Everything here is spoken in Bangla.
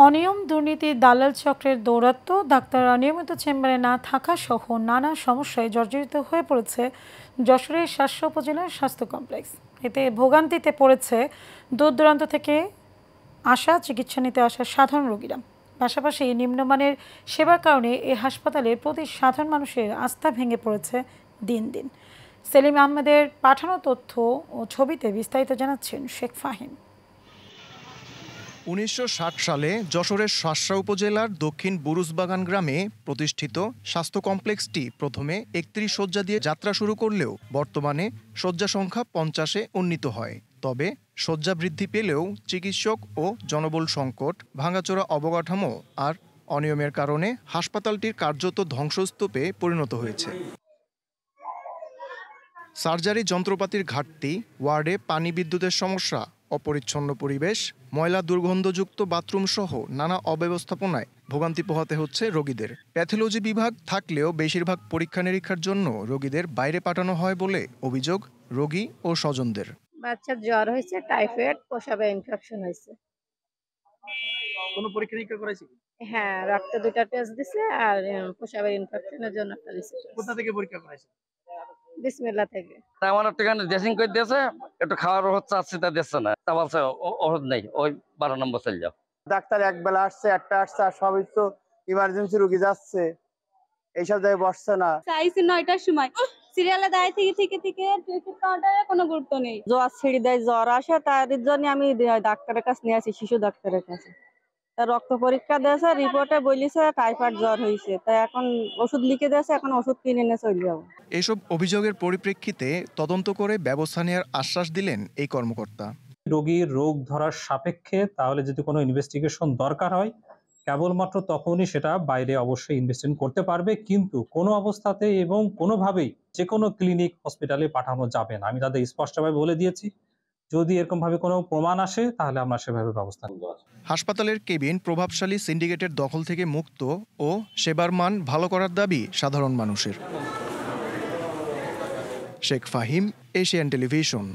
অনিয়ম, দুর্নীতি, দালাল চক্রের দৌরাত্ম্য, ডাক্তাররা নিয়মিত চেম্বারে না থাকা সহ নানা সমস্যায় জর্জরিত হয়ে পড়েছে যশোরের শাসা উপজেলার স্বাস্থ্য কমপ্লেক্স। এতে ভোগান্তিতে পড়েছে দূর দূরান্ত থেকে চিকিৎসা নিতে আসা সাধারণ রোগীরা। পাশাপাশি নিম্নমানের সেবার কারণে এই হাসপাতালের প্রতি সাধারণ মানুষের আস্থা ভেঙে পড়েছে দিন দিন। সেলিম আহমেদের পাঠানো তথ্য ও ছবিতে বিস্তারিত জানাচ্ছেন শেখ ফাহিম। ১৯৬০ সালে যশোরের শাসা উপজেলার দক্ষিণ বুরুজবাগান গ্রামে প্রতিষ্ঠিত স্বাস্থ্য কমপ্লেক্সটি প্রথমে ৩১ শয্যা দিয়ে যাত্রা শুরু করলেও বর্তমানে শয্যা সংখ্যা ৫০-এ উন্নীত হয়। তবে শয্যা বৃদ্ধি পেলেও চিকিৎসক ও জনবল সংকট, ভাঙাচোরা অবকাঠামো আর অনিয়মের কারণে হাসপাতালটির কার্যত ধ্বংসস্তূপে পরিণত হয়েছে। সার্জারি যন্ত্রপাতির ঘাটতি, ওয়ার্ডে পানি বিদ্যুতের সমস্যা, অপরিচ্ছন্ন পরিবেশ, ময়লা দুর্গন্ধযুক্ত বাথরুম সহ নানা অব্যবস্থাপনায় ভোগান্তি পোহাতে হচ্ছে রোগীদের। প্যাথোলজি বিভাগ থাকলেও বেশিরভাগ পরীক্ষা নিরীক্ষার জন্য রোগীদের বাইরে পাঠানো হয় বলে অভিযোগ রোগী ও স্বজনদের। বাচ্চার জ্বর হয়েছে, টাইফয়েড, প্রসাবে ইনফেকশন হয়েছে। কোনো পরীক্ষা নিরীক্ষা করাইছি? হ্যাঁ, রক্তে 2টা টেস্ট দিছে আর প্রসাবের ইনফেকশনের জন্য একটা দিছে। কোথা থেকে পরীক্ষা করাইছে? বিসমিল্লাহ থেকে। আমার একটুখানি ড্রেসিং করে দিয়েছে, একটু খাওয়ার হচ্ছে আসছে, তা দিচ্ছে না, তা বলছে ওষুধ নেই, ওই 12 নম্বর চলে যাও। ডাক্তার একবেলা আসছে, একটা আসছে, আর সবই তো ইমার্জেন্সি রোগী যাচ্ছে, এইসব জায়গায় বসছে না। চাইছি 9টার সময় সিরিয়ালে দাঁড়িয়ে থেকে টিকিট কাউন্টারে কোনো গুরুত্ব নেই। জ্বর ছেড়ে দেয়, জ্বর আসে, তার জন্য আমি ডাক্তারের কাছে নিয়ে আসি, শিশু ডাক্তারের কাছে। তা রক্ত পরীক্ষা দিয়েছে, রিপোর্টে বলেছে টাইফয়েড জ্বর হয়েছে। তাই এখন ওষুধ লিখে দিয়েছে, এখন ওষুধ কিনে নিয়ে চলে যাবো। এসব অভিযোগের পরিপ্রেক্ষিতে তদন্ত করে ব্যবস্থা নেওয়ার আশ্বাস দিলেন এই কর্মকর্তা। রোগীর রোগ ধরার সাপেক্ষে তাহলে যদি কোনো ইনভেস্টিগেশন দরকার হয়, কেবলমাত্র তখনই সেটা বাইরে অবশ্যই ইনভেস্টিগেশন করতে পারবে, কিন্তু কোনো অবস্থাতে এবং কোনোভাবেই যে কোনো ক্লিনিক হসপিটালে পাঠানো যাবে না। আমি তাদের স্পষ্টভাবে বলে দিয়েছি, যদি এরকম ভাবে কোনো প্রমাণ আসে তাহলে আমরা সেভাবে ব্যবস্থা নেব। হাসপাতালের কেবিন প্রভাবশালী সিন্ডিকেটের দখল থেকে মুক্ত ও সেবার মান ভালো করার দাবি সাধারণ মানুষের। Sheikh Fahim, Asian television.